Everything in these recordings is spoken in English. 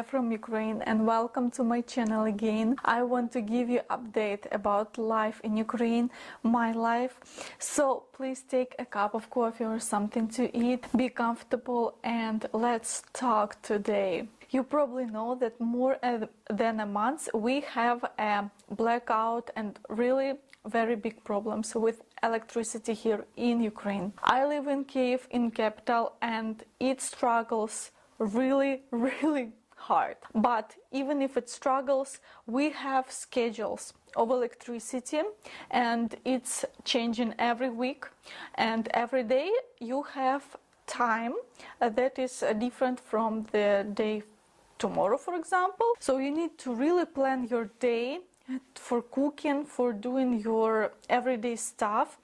from Ukraine and welcome to my channel again. I want to give you update about life in Ukraine, my life. So please take a cup of coffee or something to eat, be comfortable and let's talk today. You probably know that more than a month we have a blackout and really very big problems with electricity here in Ukraine. I live in Kiev, in capital, and it struggles really hard. But even if it struggles, we have schedules of electricity and it's changing every week, and every day you have time that is different from the day tomorrow, for example. So you need to really plan your day for cooking, for doing your everyday stuff.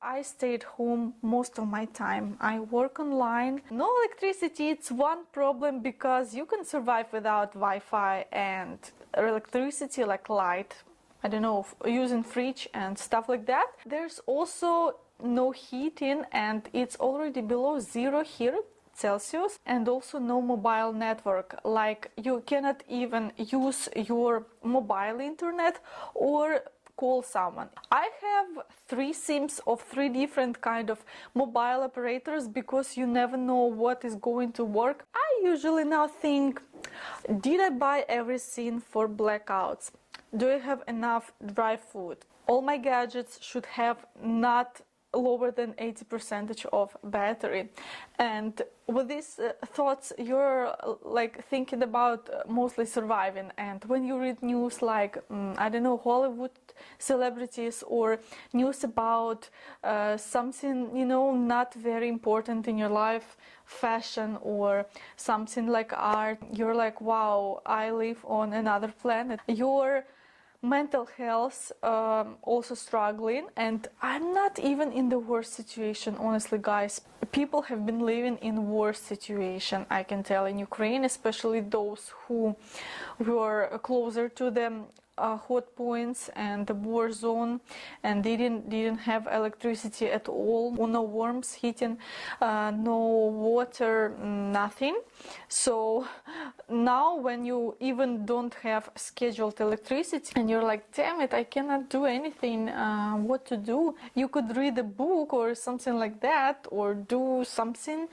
I stay at home most of my time. I work online. No electricity, it's one problem because you can survive without Wi-Fi and electricity, like light. I don't know, using fridge and stuff like that. There's also no heating and it's already below 0 here Celsius, and also no mobile network, like you cannot even use your mobile internet or call someone. I have 3 SIMs of 3 different kind of mobile operators because you never know what is going to work. I usually now think, did I buy everything for blackouts? Do I have enough dry food? All my gadgets should have not lower than 80% of battery. And with these thoughts you're like thinking about mostly surviving, and when you read news like I don't know, Hollywood celebrities or news about something, you know, not very important in your life, fashion or something like art, you're like, wow, I live on another planet. Your mental health also struggling, and I'm not even in the worst situation, honestly, guys. People have been living in worse situation, I can tell, in Ukraine, especially those who were closer to the hot points and the war zone, and they didn't have electricity at all, no warmth, heating, no water, nothing. So now when you even don't have scheduled electricity and you're like, damn it, I cannot do anything, what to do? You could read a book or something like that, or do something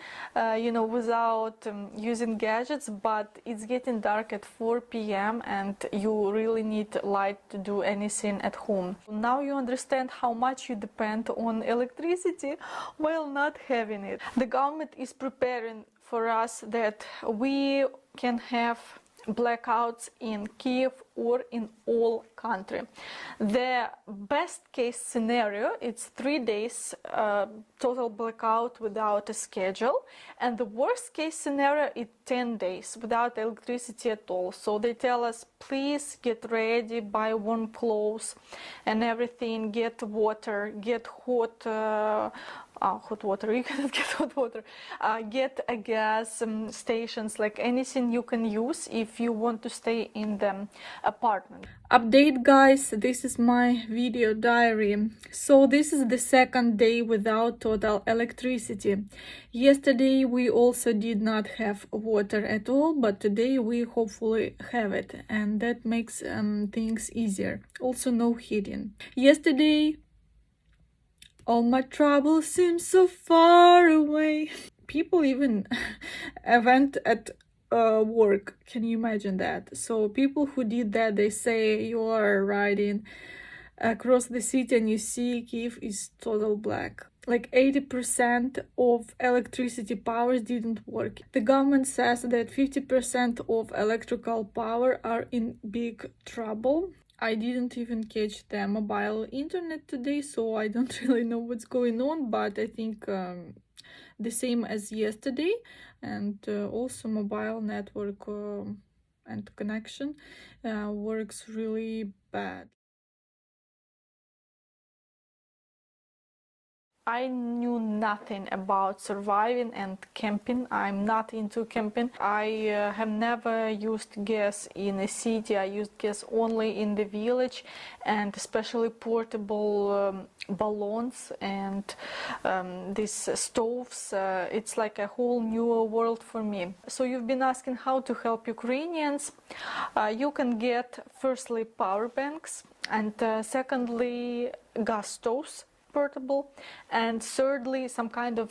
you know, without using gadgets, but it's getting dark at 4 p.m. and you really need light to do anything at home. Now you understand how much you depend on electricity while not having it. The government is preparing for us that we can have blackouts in Kiev or in all country. The best case scenario, it's 3 days total blackout without a schedule, and the worst case scenario is 10 days without electricity at all. So they tell us, please get ready, buy warm clothes and everything, get water, get hot water, you cannot get hot water, get a gas stations, like anything you can use if you want to stay in the apartment. Update, guys, this is my video diary. So this is the second day without total electricity. Yesterday we also did not have water at all, but today we hopefully have it, and that makes things easier. Also no heating. Yesterday all my troubles seem so far away. People even went at work. Can you imagine that? So people who did that, they say you are riding across the city and you see Kiev is total black. Like 80% of electricity powers didn't work. The government says that 50% of electrical power are in big trouble. I didn't even catch the mobile internet today, so I don't really know what's going on, but I think the same as yesterday. And also mobile network and connection works really bad. I knew nothing about surviving and camping. I'm not into camping. I have never used gas in a city. I used gas only in the village, and especially portable balloons and these stoves. It's like a whole new world for me. So you've been asking how to help Ukrainians. You can get firstly power banks, and secondly gas stoves, portable, and thirdly some kind of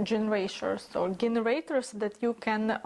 generators that you can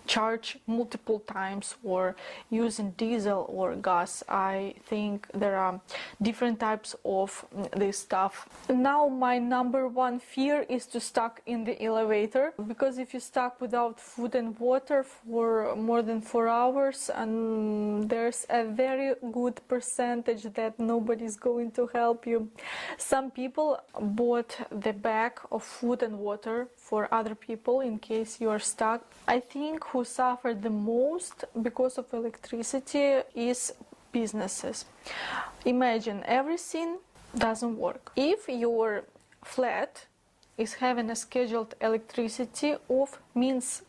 charge multiple times, or using diesel or gas. I think there are different types of this stuff. Now my number one fear is to stuck in the elevator, because if you stuck without food and water for more than 4 hours, and there's a very good percentage that nobody's going to help you. Some people bought the bag of food and water for other people in case you are stuck. I think who suffered the most because of electricity is businesses. Imagine everything doesn't work. If your flat is having a scheduled electricity off, means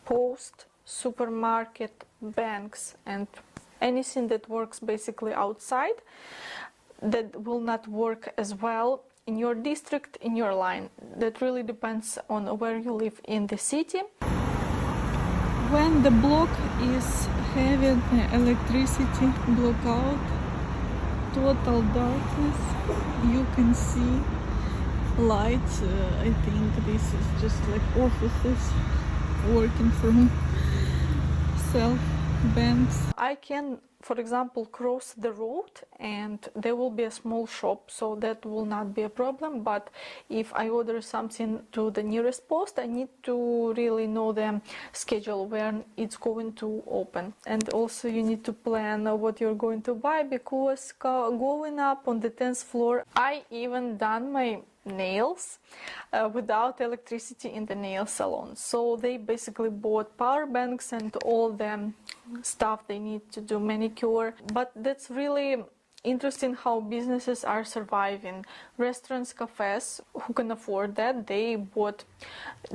post, supermarket, banks, and anything that works basically outside, that will not work as well in your district, in your line. That really depends on where you live in the city. When the block is having electricity blackout, total darkness, you can see lights. I think this is just like offices working from self-banks. I can, for example, cross the road and there will be a small shop, so that will not be a problem. But if I order something to the nearest post, I need to really know the schedule when it's going to open. And also you need to plan what you're going to buy, because going up on the 10th floor, I even done my nails without electricity in the nail salon. So they basically bought power banks and all the stuff they need to do manicure. But that's really interesting how businesses are surviving. Restaurants, cafes, who can afford that, they bought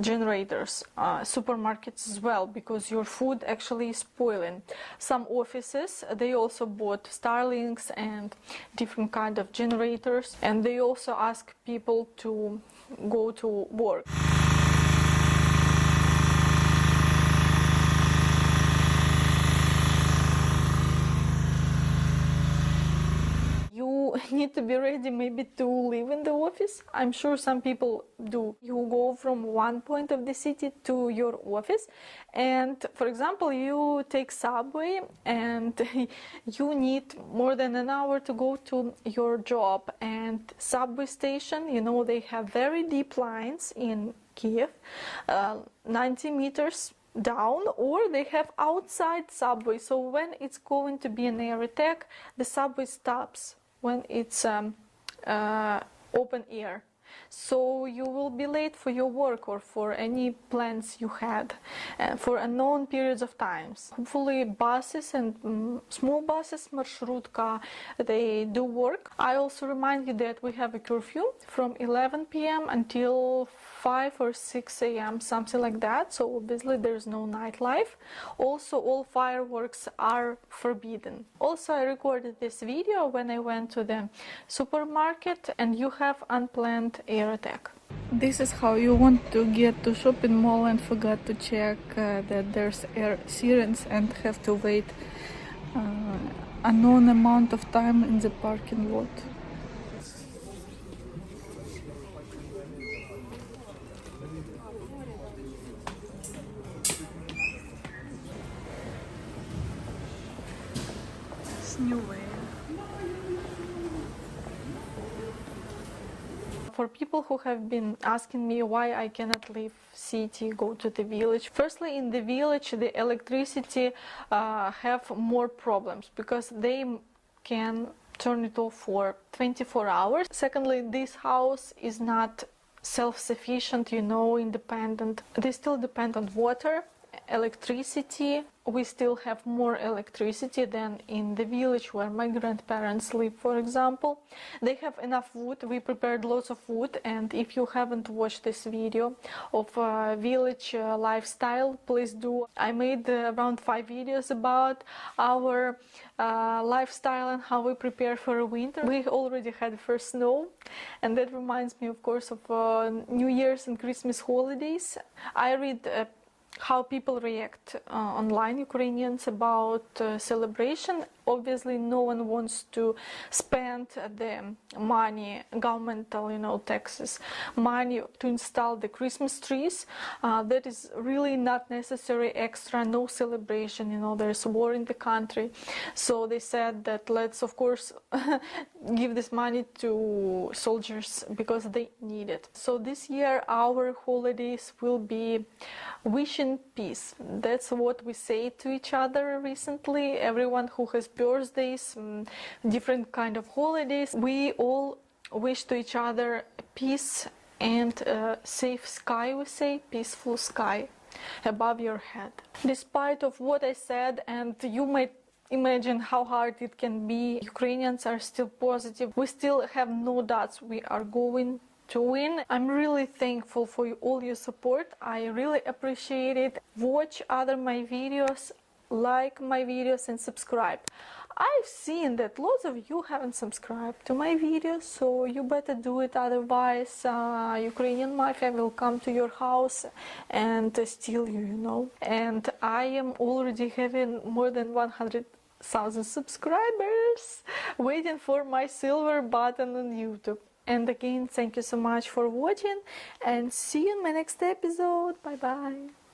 generators. Supermarkets as well, because your food actually is spoiling. Some offices, they also bought Starlinks and different kind of generators, and they also ask people to go to work. You need to be ready maybe to live in the office. I'm sure some people do. You go from one point of the city to your office, and for example you take subway and you need more than an hour to go to your job. And subway station, you know, they have very deep lines in Kiev, 90 meters down, or they have outside subway. So when it's going to be an air attack, the subway stops when it's open air. So you will be late for your work or for any plans you had for unknown periods of times. Hopefully buses and small buses, marshrutka, they do work. I also remind you that we have a curfew from 11 p.m. until 5 or 6 a.m., something like that. So obviously there's no nightlife. Also all fireworks are forbidden. Also I recorded this video when I went to the supermarket, and you have unplanned air attack. This is how you want to get to shopping mall and forgot to check that there's air sirens and have to wait unknown amount of time in the parking lot. For people who have been asking me why I cannot leave city, go to the village. Firstly, in the village, the electricity have more problems because they can turn it off for 24 hours. Secondly, this house is not self-sufficient, you know, independent. They still depend on water electricity. We still have more electricity than in the village where my grandparents live, for example. They have enough wood. We prepared lots of wood, and if you haven't watched this video of village lifestyle, please do. I made around 5 videos about our lifestyle and how we prepare for winter. We already had first snow, and that reminds me, of course, of New Year's and Christmas holidays. I read how people react online, Ukrainians, about celebration. Obviously, no one wants to spend the money, governmental, taxes, money to install the Christmas trees. That is really not necessary extra, no celebration, there's war in the country. So they said that let's, of course, give this money to soldiers because they need it. So this year our holidays will be wishing peace. That's what we say to each other recently. Everyone who has birthdays, different kind of holidays, we all wish to each other peace and safe sky, we say, peaceful sky above your head. Despite of what I said, and you might imagine how hard it can be, Ukrainians are still positive. We still have no doubts we are going to win. I'm really thankful for all your support. I really appreciate it. Watch other my videos, like my videos and subscribe. I've seen that lots of you haven't subscribed to my videos, so you better do it, otherwise Ukrainian mafia will come to your house and steal you, And I am already having more than 100,000 subscribers, waiting for my silver button on YouTube. And again, thank you so much for watching, and see you in my next episode. Bye bye.